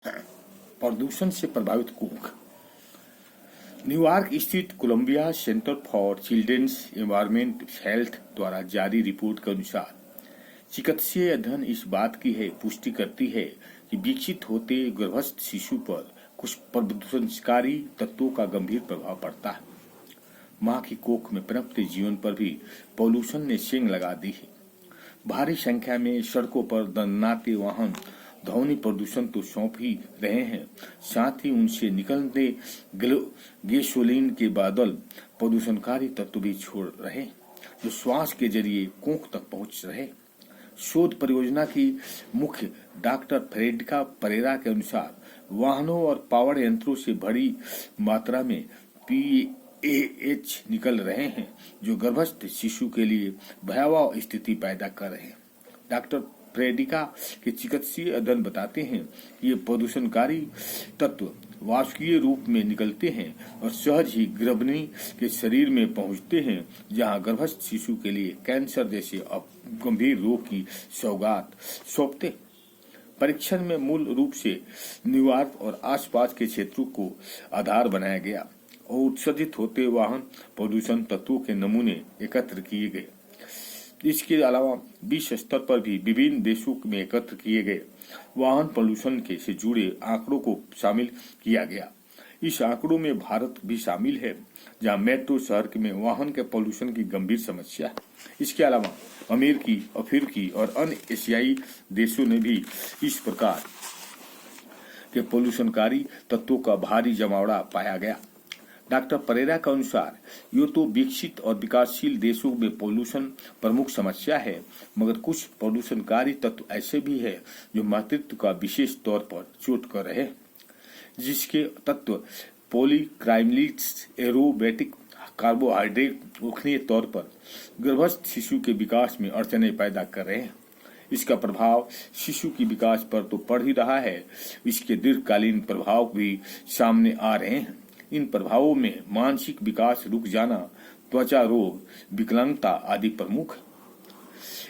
प्रदूषण से प्रभावित कोख। न्यूयॉर्क स्थित Columbia Center for Children's Environment Health द्वारा जारी रिपोर्ट के अनुसार चिकित्सीय अध्ययन इस बात की पुष्टि करती है कि विकसित होते गर्भस्थ शिशु पर कुछ प्रदूषणकारी तत्वों का गंभीर प्रभाव पड़ता है। मां की कोख में पनपते जीवन पर भी पॉल्यूशन ने सेंध लगा दी है। भारी संख्या में सड़कों पर दन्नाते वाहन ध्वनि प्रदूषण तो सौंप ही रहे हैं, साथ ही उनसे निकलते गैसोलीन के बादल प्रदूषणकारी तत्व भी छोड़ रहे, जो श्वास के जरिए कोख तक पहुंच रहे। शोध परियोजना की मुख्य डॉक्टर फ्रेडिका परेरा के अनुसार वाहनों और पावर यंत्रों से बड़ी मात्रा में PAH निकल रहे हैं, जो गर्भस्थ शिशु के लिए भयावह स्थिति पैदा कर रहे हैं। डॉक्टर फ्रेडिका के चिकित्सीय अध्ययन बताते हैं कि ये प्रदूषणकारी तत्व वाष्पीय रूप में निकलते हैं और सहज ही गर्भिणी के शरीर में पहुंचते हैं, जहां गर्भस्थ शिशु के लिए कैंसर जैसे गंभीर रोग की सौगात सौंपते। परीक्षण में मूल रूप से न्यूयॉर्क और आसपास के क्षेत्रों को आधार बनाया गया और उत्सर्जित होते वाहन प्रदूषण तत्वों के नमूने एकत्र किए गए। इसके अलावा विश्व स्तर पर भी विभिन्न देशों में एकत्र किए गए वाहन प्रदूषण के से जुड़े आंकड़ों को शामिल किया गया। इस आंकड़ों में भारत भी शामिल है, जहां मेट्रो शहर में वाहन के प्रदूषण की गंभीर समस्या है। इसके अलावा अमेरिकी, अफ्रीकी और अन्य एशियाई देशों ने भी इस प्रकार के प्रदूषणकारी तत्वों का भारी जमावड़ा पाया गया। डॉक्टर परेरा के अनुसार ये तो विकसित और विकासशील देशों में पोल्यूशन प्रमुख समस्या है, मगर कुछ प्रदूषणकारी तत्व ऐसे भी है जो मातृत्व का विशेष तौर पर चोट कर रहे, जिसके तत्व पॉलीक्राइमलिट्स एरोमेटिक कार्बोहाइड्रेट उल्लेखनीय तौर पर गर्भस्थ शिशु के विकास में अड़चने पैदा कर रहे हैं। इसका प्रभाव शिशु की विकास पर तो पड़ ही रहा है, इसके दीर्घकालीन प्रभाव भी सामने आ रहे हैं। इन प्रभावों में मानसिक विकास रुक जाना, त्वचा रोग, विकलांगता आदि प्रमुख।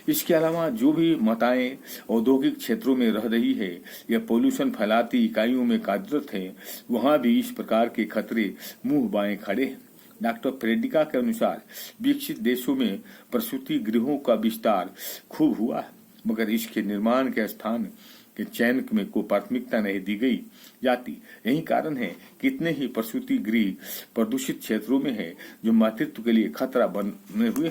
इसके अलावा जो भी माताएं औद्योगिक क्षेत्रों में रह रही है या पोल्यूशन फैलाती इकाइयों में कार्यरत है, वहां भी इस प्रकार के खतरे मुंह बाएं खड़े हैं। डॉक्टर फ्रेडिका के अनुसार विकसित देशों में प्रसूति गृहों का विस्तार खूब हुआ है, मगर इसके निर्माण के स्थान के चयन में को प्राथमिकता नहीं दी गई जाती। यही कारण है कितने ही प्रसूति गृह प्रदूषित क्षेत्रों में है, जो मातृत्व के लिए खतरा बने हुए।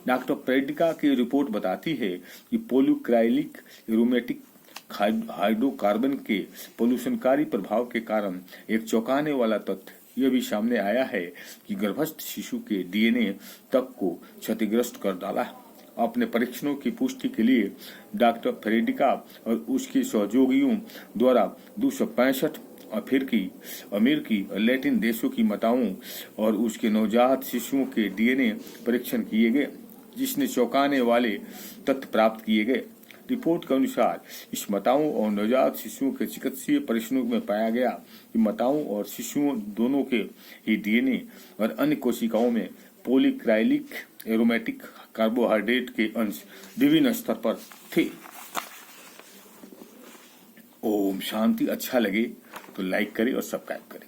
डॉक्टर फ्रेडिका की रिपोर्ट बताती है कि पॉलीक्राइलिक एरोमेटिक हाइड्रोकार्बन के पोल्यूशनकारी प्रभाव के कारण एक चौंकाने वाला तथ्य यह भी सामने आया है कि गर्भस्थ शिशु के DNA तक को क्षतिग्रस्त कर डाला है। अपने परीक्षणों की पुष्टि के लिए डॉक्टर फ्रेडिका और उसके सहयोगियों द्वारा 265 अफ्रीकी, अमेरिकी और लैटिन देशों की माताओं और उसके नवजात शिशुओं के DNA परीक्षण किए गए, जिसने चौंकाने वाले तथ्य प्राप्त किए गए। रिपोर्ट के अनुसार इस माताओं और नवजात शिशुओं के चिकित्सीय परीक्षणों में पाया गया कि माताओं और शिशुओं दोनों के ही DNA और अन्य कोशिकाओं में पॉलीक्राइलिक एरोमेटिक कार्बोहाइड्रेट के अंश विभिन्न स्तर पर थे। ओम शांति। अच्छा लगे तो लाइक करें और सब्सक्राइब करें।